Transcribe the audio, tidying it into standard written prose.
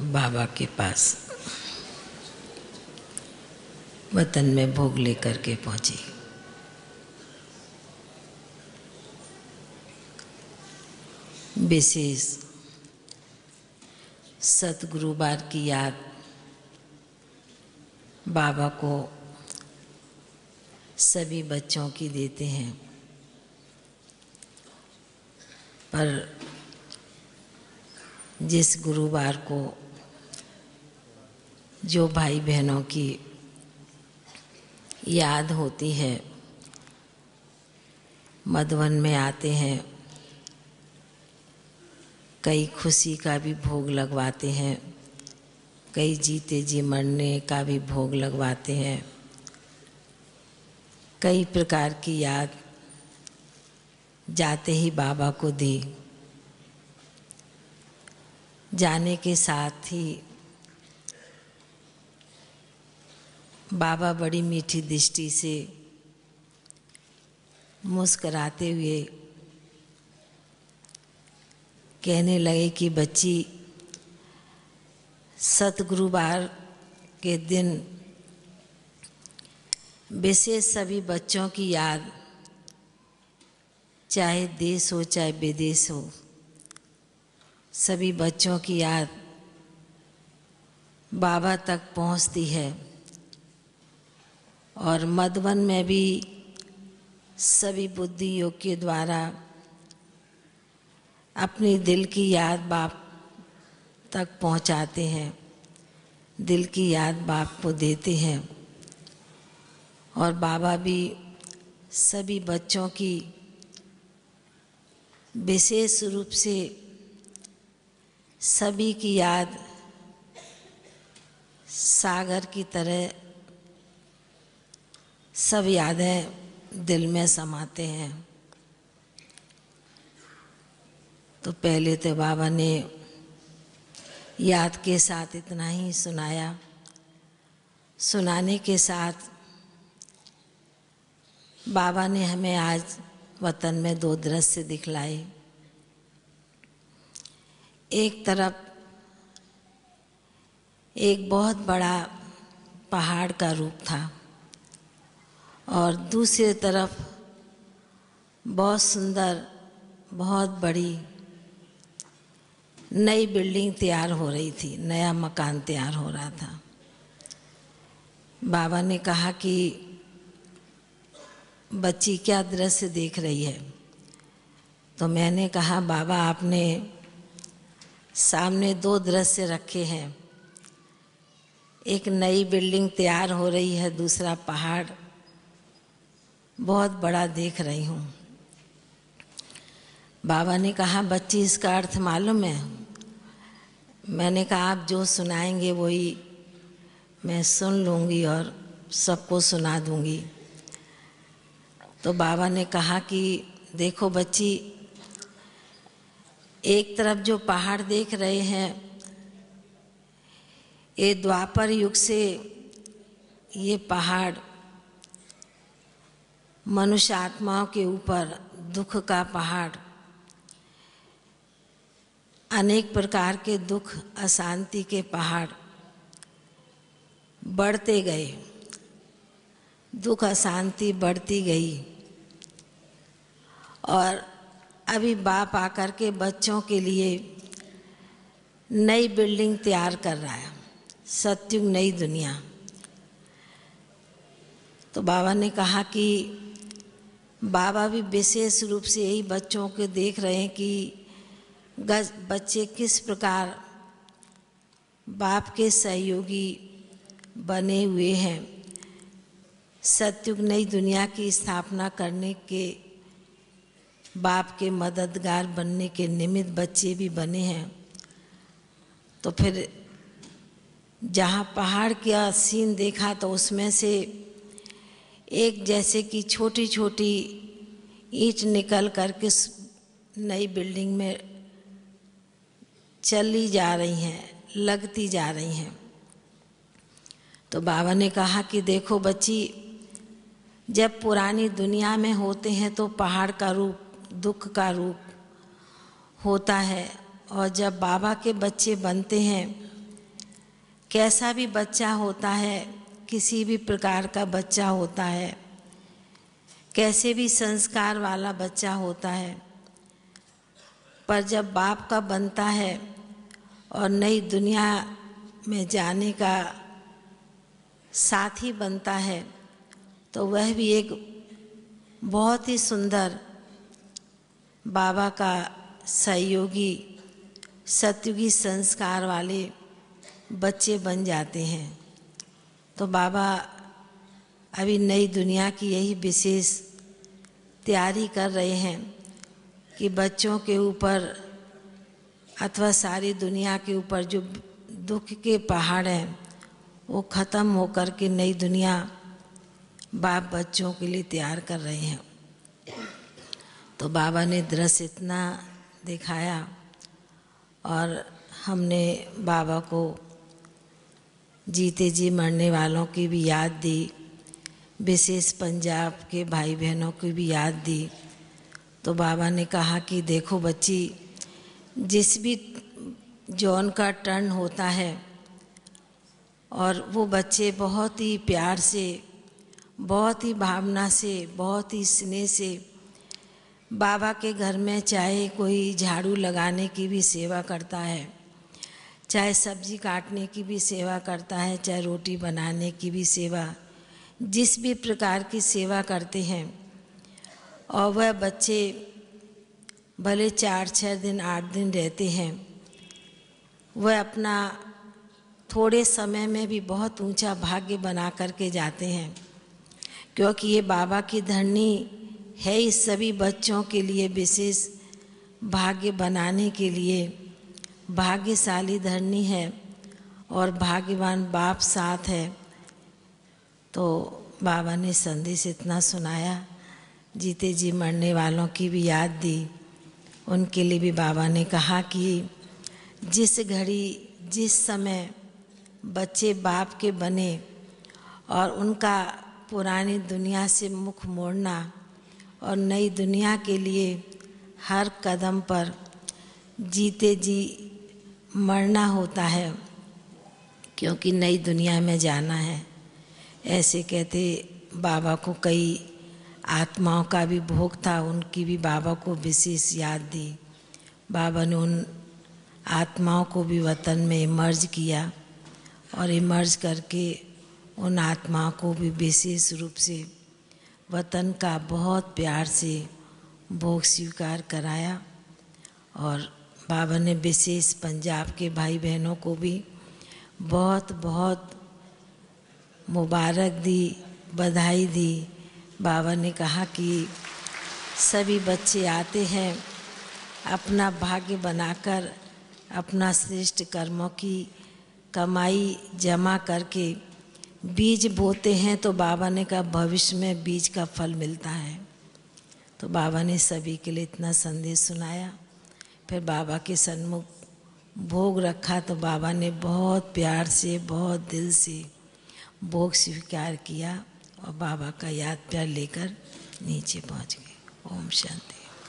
बाबा के पास वतन में भोग लेकर के पहुंची। विशेष सतगुरुवार की याद बाबा को सभी बच्चों की देते हैं, पर जिस गुरुवार को जो भाई बहनों की याद होती है, मधुवन में आते हैं, कई खुशी का भी भोग लगवाते हैं, कई जीते जी मरने का भी भोग लगवाते हैं, कई प्रकार की याद जाते ही बाबा को दी। जाने के साथ ही बाबा बड़ी मीठी दृष्टि से मुस्कराते हुए कहने लगे कि बच्ची, सतगुरुवार के दिन विशेष सभी बच्चों की याद, चाहे देश हो चाहे विदेश हो, सभी बच्चों की याद बाबा तक पहुंचती है। और मधुवन में भी सभी बुद्धि योग के द्वारा अपनी दिल की याद बाप तक पहुंचाते हैं, दिल की याद बाप को देते हैं। और बाबा भी सभी बच्चों की विशेष रूप से सभी की याद सागर की तरह सब यादें दिल में समाते हैं। तो पहले तो बाबा ने याद के साथ इतना ही सुनाया, सुनाने के साथ बाबा ने हमें आज वतन में दो दृश्य दिखलाए। एक तरफ एक बहुत बड़ा पहाड़ का रूप था और दूसरी तरफ बहुत सुंदर, बहुत बड़ी नई बिल्डिंग तैयार हो रही थी, नया मकान तैयार हो रहा था। बाबा ने कहा कि बच्ची क्या दृश्य देख रही है? तो मैंने कहा बाबा, आपने सामने दो दृश्य रखे हैं, एक नई बिल्डिंग तैयार हो रही है, दूसरा पहाड़ बहुत बड़ा देख रही हूँ। बाबा ने कहा बच्ची, इसका अर्थ मालूम है? मैंने कहा आप जो सुनाएंगे वही मैं सुन लूँगी और सबको सुना दूँगी। तो बाबा ने कहा कि देखो बच्ची, एक तरफ जो पहाड़ देख रहे हैं, ये द्वापर युग से ये पहाड़ मनुष्य आत्माओं के ऊपर दुख का पहाड़, अनेक प्रकार के दुख अशांति के पहाड़ बढ़ते गए, दुख अशांति बढ़ती गई। और अभी बाप आकर के बच्चों के लिए नई बिल्डिंग तैयार कर रहा है, सतयुग नई दुनिया। तो बाबा ने कहा कि बाबा भी विशेष रूप से यही बच्चों को देख रहे हैं कि बच्चे किस प्रकार बाप के सहयोगी बने हुए हैं, सतयुग नई दुनिया की स्थापना करने के बाप के मददगार बनने के निमित्त बच्चे भी बने हैं। तो फिर जहाँ पहाड़ का सीन देखा तो उसमें से एक जैसे कि छोटी छोटी ईंट निकल करके नई बिल्डिंग में चली जा रही हैं, लगती जा रही हैं। तो बाबा ने कहा कि देखो बच्ची, जब पुरानी दुनिया में होते हैं तो पहाड़ का रूप दुख का रूप होता है, और जब बाबा के बच्चे बनते हैं कैसा भी बच्चा होता है, किसी भी प्रकार का बच्चा होता है, कैसे भी संस्कार वाला बच्चा होता है, पर जब बाप का बनता है और नई दुनिया में जाने का साथी बनता है, तो वह भी एक बहुत ही सुंदर बाबा का सहयोगी सतयुगी संस्कार वाले बच्चे बन जाते हैं। तो बाबा अभी नई दुनिया की यही विशेष तैयारी कर रहे हैं कि बच्चों के ऊपर अथवा सारी दुनिया के ऊपर जो दुख के पहाड़ हैं वो ख़त्म होकर के नई दुनिया बाप बच्चों के लिए तैयार कर रहे हैं। तो बाबा ने दृश्य इतना दिखाया और हमने बाबा को जीते जी मरने वालों की भी याद दी, विशेष पंजाब के भाई बहनों की भी याद दी। तो बाबा ने कहा कि देखो बच्ची, जिस भी जौन का टर्न होता है और वो बच्चे बहुत ही प्यार से, बहुत ही भावना से, बहुत ही स्नेह से बाबा के घर में चाहे कोई झाड़ू लगाने की भी सेवा करता है, चाहे सब्जी काटने की भी सेवा करता है, चाहे रोटी बनाने की भी सेवा, जिस भी प्रकार की सेवा करते हैं, और वह बच्चे भले 4-6 दिन 8 दिन रहते हैं, वह अपना थोड़े समय में भी बहुत ऊंचा भाग्य बना करके जाते हैं, क्योंकि ये बाबा की धरनी है इस सभी बच्चों के लिए विशेष भाग्य बनाने के लिए। भाग्यशाली धरनी है और भाग्यवान बाप साथ है। तो बाबा ने संदेश इतना सुनाया, जीते जी मरने वालों की भी याद दी। उनके लिए भी बाबा ने कहा कि जिस घड़ी जिस समय बच्चे बाप के बने और उनका पुरानी दुनिया से मुख मोड़ना और नई दुनिया के लिए हर कदम पर जीते जी मरना होता है, क्योंकि नई दुनिया में जाना है। ऐसे कहते बाबा को कई आत्माओं का भी भोग था, उनकी भी बाबा को विशेष याद दी। बाबा ने उन आत्माओं को भी वतन में इमर्ज किया और इमर्ज करके उन आत्माओं को भी विशेष रूप से वतन का बहुत प्यार से भोग स्वीकार कराया। और बाबा ने विशेष पंजाब के भाई बहनों को भी बहुत बहुत मुबारक दी, बधाई दी। बाबा ने कहा कि सभी बच्चे आते हैं अपना भाग्य बनाकर, अपना श्रेष्ठ कर्मों की कमाई जमा करके बीज बोते हैं, तो बाबा ने कहा भविष्य में बीज का फल मिलता है। तो बाबा ने सभी के लिए इतना संदेश सुनाया। फिर बाबा के सन्मुख भोग रखा, तो बाबा ने बहुत प्यार से, बहुत दिल से भोग स्वीकार किया और बाबा का याद प्यार लेकर नीचे पहुंच गए। ओम शांति।